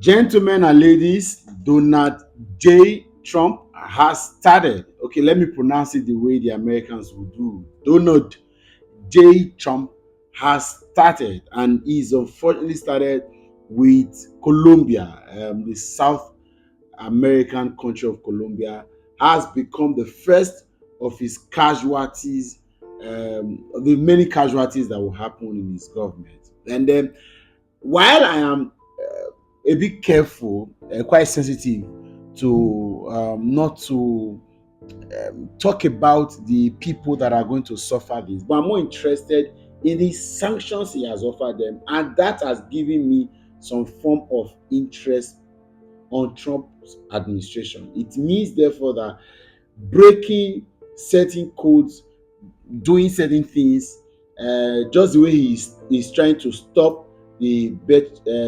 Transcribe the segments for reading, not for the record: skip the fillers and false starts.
Gentlemen and ladies, Donald J. Trump has started. Okay, let me pronounce it the way the Americans would do. Donald J. Trump has started, and he's unfortunately started with Colombia, the South American country of Colombia, has become the first of his casualties, of the many casualties that will happen in his government. And then, while I am a bit careful, quite sensitive to not to talk about the people that are going to suffer this, but I'm more interested in the sanctions he has offered them, and that has given me some form of interest on Trump's administration. It means, therefore, that breaking certain codes, doing certain things, just the way he's trying to stop the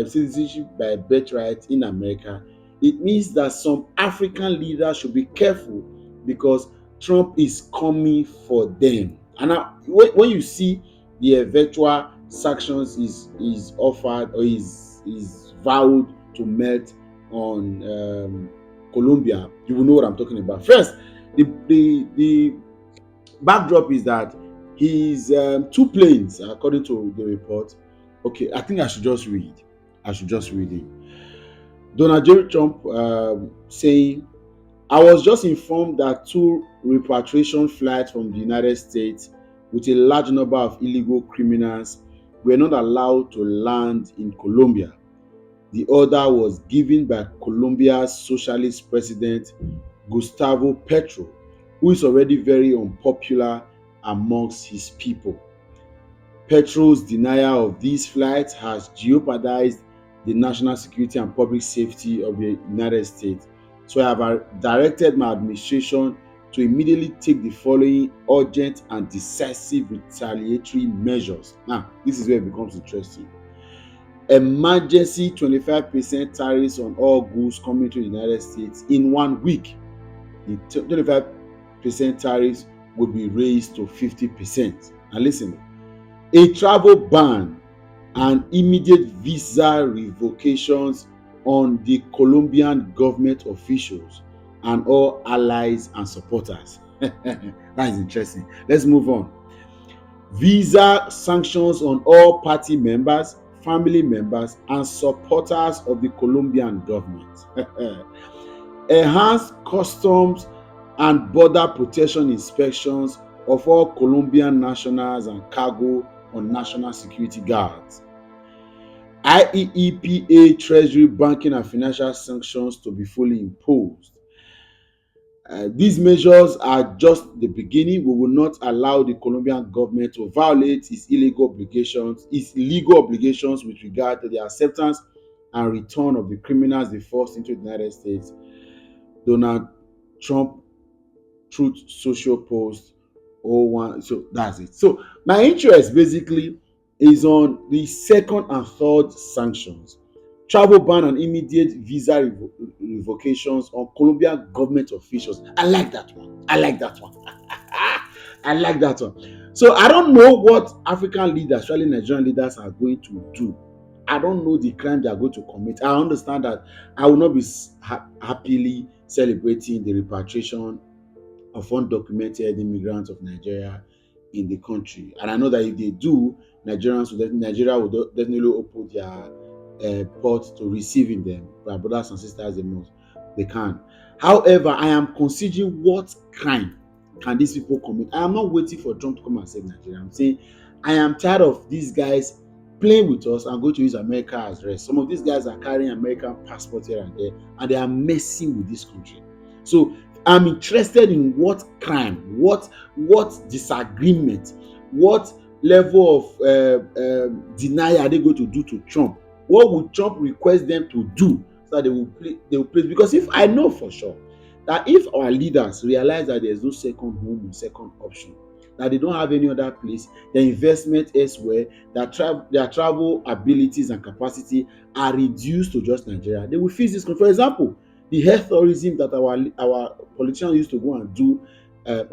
citizenship by birthright in America. It means that some African leaders should be careful because Trump is coming for them. And now, when you see the eventual sanctions is offered or is vowed to melt on Colombia, you will know what I'm talking about. First, the backdrop is that his two planes, according to the report. Okay, I think I should just read. I should just read it. Donald J. Trump saying, I was just informed that two repatriation flights from the United States with a large number of illegal criminals were not allowed to land in Colombia. The order was given by Colombia's socialist president, Gustavo Petro, who is already very unpopular amongst his people. Petro's denial of these flights has jeopardized the national security and public safety of the United States. So I have directed my administration to immediately take the following urgent and decisive retaliatory measures. Now, this is where it becomes interesting. Emergency 25% tariffs on all goods coming to the United States in 1 week. The 25% tariffs would be raised to 50%. And listen, a travel ban and immediate visa revocations on the Colombian government officials and all allies and supporters. That is interesting. Let's move on. Visa sanctions on all party members, family members, and supporters of the Colombian government. Enhanced customs and border protection inspections of all Colombian nationals and cargo on national security guards. IEEPA Treasury banking and financial sanctions to be fully imposed. These measures are just the beginning. We will not allow the Colombian government to violate its legal obligations with regard to the acceptance and return of the criminals they forced into the United States. Donald Trump Truth Social Post 01. So that's it. So my interest basically is on the second and third sanctions. Travel ban and immediate visa revocations on Colombian government officials. I like that one. I like that one. I like that one. So I don't know what African leaders, especially Nigerian leaders, are going to do. I don't know the crime they are going to commit. I understand that I will not be happily celebrating the repatriation of undocumented immigrants of Nigeria in the country. And I know that if they do, Nigeria will definitely open their port to receiving them. My brothers and sisters, they can. However, I am considering what crime can these people commit. I am not waiting for Trump to come and save Nigeria. I'm saying I am tired of these guys playing with us and going to use America as rest. Some of these guys are carrying American passports here and there, and they are messing with this country. So I'm interested in what crime, what disagreement, what level of denial are they going to do to Trump? What would Trump request them to do so that they will place? Because if I know for sure that if our leaders realize that there is no second home or second option, that they don't have any other place, their investment elsewhere, their travel abilities and capacity are reduced to just Nigeria, they will fix this. For example, the health tourism that our politicians used to go and do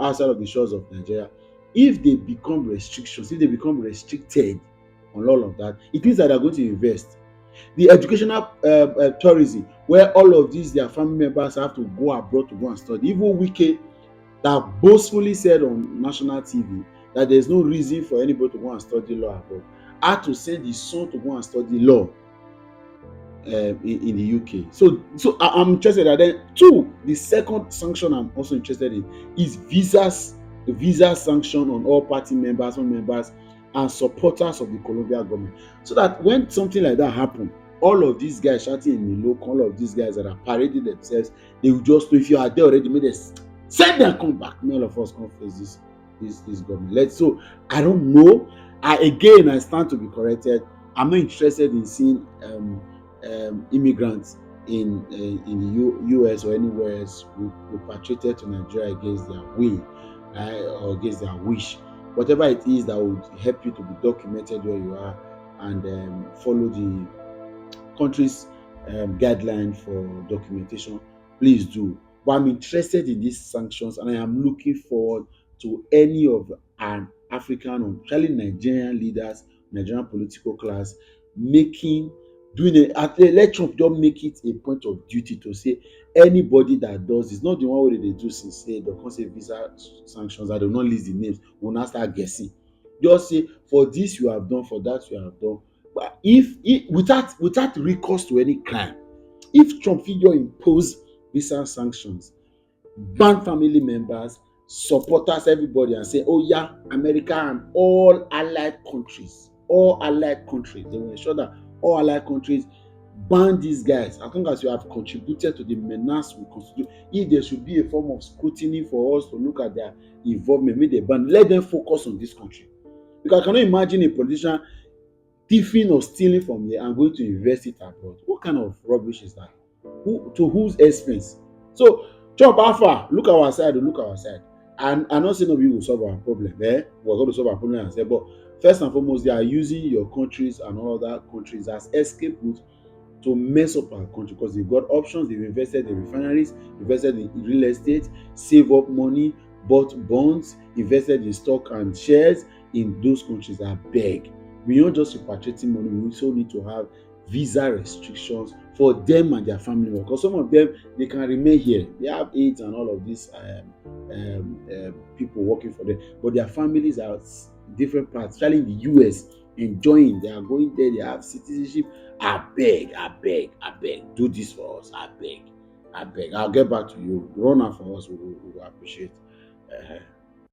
outside of the shores of Nigeria, if they become restrictions, if they become restricted on all of that, it means that they're going to invest. The educational tourism, where all of these their family members have to go abroad to go and study. Even Wike, that boastfully said on national TV that there's no reason for anybody to go and study law abroad, had to send his son to go and study law in the UK. So I'm interested. And then two, the second sanction I'm also interested in is visas, the visa sanction on all party members, family members, and supporters of the Colombian government. So that when something like that happen, all of these guys shouting in the local, all of these guys that are parading themselves, they will just know if you are there already, make them send them come back. May all of us come face this government. So I don't know. I stand to be corrected. I'm not interested in seeing immigrants in the US or anywhere else repatriated to Nigeria against their will, or against their wish. Whatever it is that would help you to be documented where you are, and follow the country's guideline for documentation, please do. But I'm interested in these sanctions, and I am looking forward to any of an African or actually Nigerian leaders, Nigerian political class, making doing it. Let Trump just make it a point of duty to say anybody that does this, not the one wey dey do since say dem come say visa sanctions, I do not list the names, we will now start guessing. Just say for this you have done, for that you have done. But if without recourse to any crime, if Trump fit just impose visa sanctions, ban family members, supporters, everybody, and say, oh yeah, America and all allied countries, they will ensure that all allied countries ban these guys as long as you have contributed to the menace we constitute. If there should be a form of scrutiny for us to look at their involvement, make dem ban, let them focus on this country. Because I cannot imagine a politician thieving or stealing from here and going to invest it abroad. What kind of rubbish is that? To whose expense? So chop how far? Look our side, look our side. And I not say no, we will solve our problem. We're going to solve our problem ourselves. But first and foremost, they are using your countries and all other countries as escape routes to mess up our country, because they've got options. They've invested in refineries, invested in real estate, save up money, bought bonds, invested in stock and shares in those countries. Are beg, beyond just repatriating money, we also need to have visa restrictions for them and their family members, because some of them, they can remain here, they have aids and all of these people working for them, but their families are different parts, especially in the US, enjoying, they are going there, they have citizenship. I beg, do this for us. I beg. I'll get back to you. Run out for us. We will appreciate.